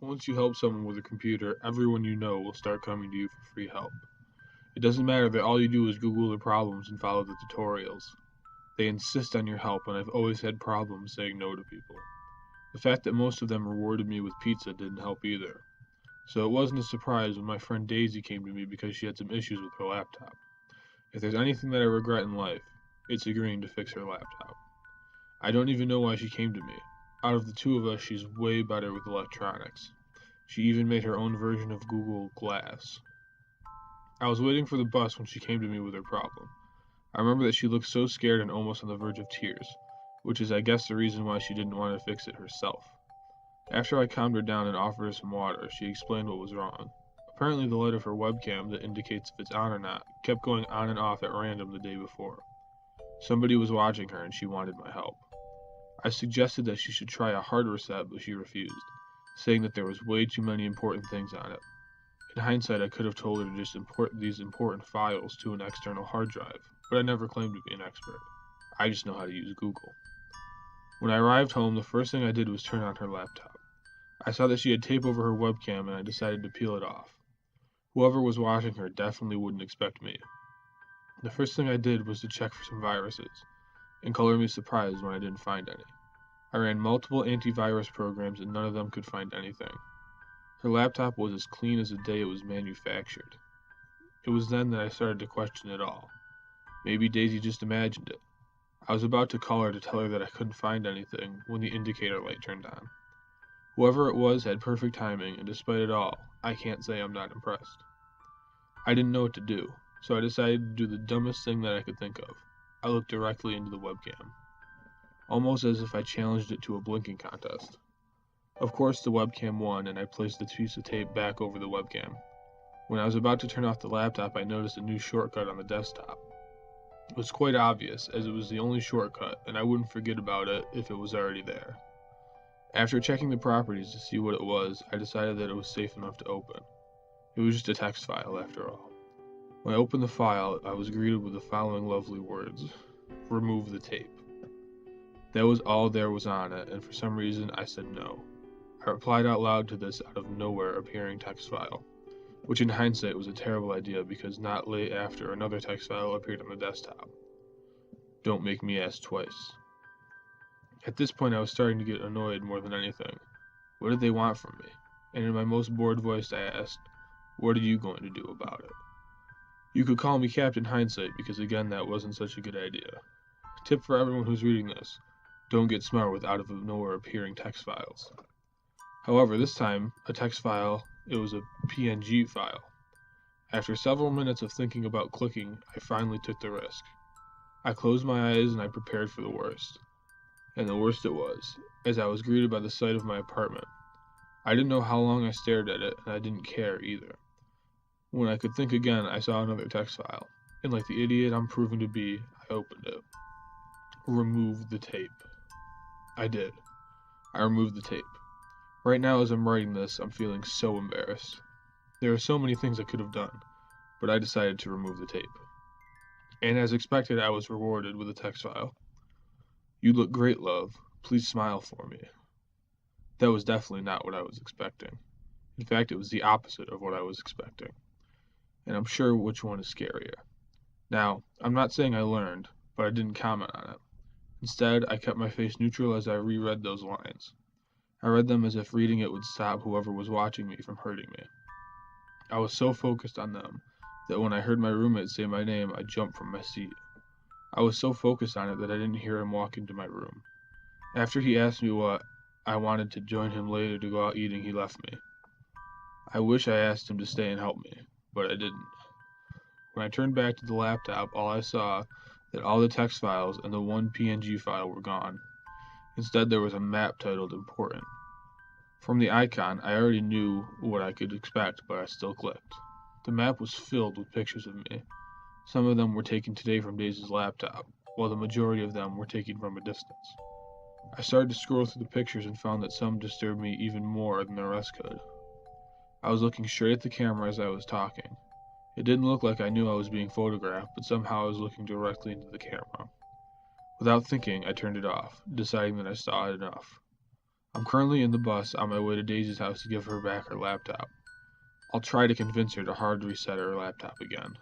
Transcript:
Once you help someone with a computer, everyone you know will start coming to you for free help. It doesn't matter that all you do is Google their problems and follow the tutorials. They insist on your help, and I've always had problems saying no to people. The fact that most of them rewarded me with pizza didn't help either. So it wasn't a surprise when my friend Daisy came to me because she had some issues with her laptop. If there's anything that I regret in life, it's agreeing to fix her laptop. I don't even know why she came to me. Out of the two of us, she's way better with electronics. She even made her own version of Google Glass. I was waiting for the bus when she came to me with her problem. I remember that she looked so scared and almost on the verge of tears, which is, I guess, the reason why she didn't want to fix it herself. After I calmed her down and offered her some water, she explained what was wrong. Apparently, the light of her webcam that indicates if it's on or not kept going on and off at random the day before. Somebody was watching her and she wanted my help. I suggested that she should try a hard reset, but she refused, saying that there was way too many important things on it. In hindsight, I could have told her to just import these important files to an external hard drive, but I never claimed to be an expert. I just know how to use Google. When I arrived home, the first thing I did was turn on her laptop. I saw that she had tape over her webcam and I decided to peel it off. Whoever was watching her definitely wouldn't expect me. The first thing I did was to check for some viruses, and color me surprised when I didn't find any. I ran multiple antivirus programs and none of them could find anything. Her laptop was as clean as the day it was manufactured. It was then that I started to question it all. Maybe Daisy just imagined it. I was about to call her to tell her that I couldn't find anything when the indicator light turned on. Whoever it was had perfect timing, and despite it all, I can't say I'm not impressed. I didn't know what to do, so I decided to do the dumbest thing that I could think of. I looked directly into the webcam, almost as if I challenged it to a blinking contest. Of course, the webcam won, and I placed the piece of tape back over the webcam. When I was about to turn off the laptop, I noticed a new shortcut on the desktop. It was quite obvious, as it was the only shortcut, and I wouldn't forget about it if it was already there. After checking the properties to see what it was, I decided that it was safe enough to open. It was just a text file, after all. When I opened the file, I was greeted with the following lovely words: "Remove the tape." That was all there was on it, and for some reason I said no. I replied out loud to this out of nowhere appearing text file, which in hindsight was a terrible idea because not late after another text file appeared on the desktop. Don't make me ask twice. At this point I was starting to get annoyed more than anything. What did they want from me? And in my most bored voice I asked, "What are you going to do about it?" You could call me Captain Hindsight because again that wasn't such a good idea. Tip for everyone who's reading this: don't get smart with out of nowhere appearing text files. However, this time, a text file, it was a PNG file. After several minutes of thinking about clicking, I finally took the risk. I closed my eyes and I prepared for the worst. And the worst it was, as I was greeted by the sight of my apartment. I didn't know how long I stared at it, and I didn't care either. When I could think again, I saw another text file, and like the idiot I'm proving to be, I opened it. Remove the tape. I did. I removed the tape. Right now, as I'm writing this, I'm feeling so embarrassed. There are so many things I could have done, but I decided to remove the tape. And as expected, I was rewarded with a text file. "You look great, love. Please smile for me." That was definitely not what I was expecting. In fact, it was the opposite of what I was expecting. And I'm sure which one is scarier. Now, I'm not saying I learned, but I didn't comment on it. Instead, I kept my face neutral as I reread those lines. I read them as if reading it would stop whoever was watching me from hurting me. I was so focused on them that when I heard my roommate say my name, I jumped from my seat. I was so focused on it that I didn't hear him walk into my room. After he asked me what I wanted to join him later to go out eating, he left me. I wish I asked him to stay and help me, but I didn't. When I turned back to the laptop, all I saw that all the text files and the one PNG file were gone. Instead, there was a map titled Important. From the icon, I already knew what I could expect, but I still clicked. The map was filled with pictures of me. Some of them were taken today from Daisy's laptop, while the majority of them were taken from a distance. I started to scroll through the pictures and found that some disturbed me even more than the rest could. I was looking straight at the camera as I was talking. It didn't look like I knew I was being photographed, but somehow I was looking directly into the camera. Without thinking, I turned it off, deciding that I saw it enough. I'm currently in the bus on my way to Daisy's house to give her back her laptop. I'll try to convince her to hard reset her laptop again.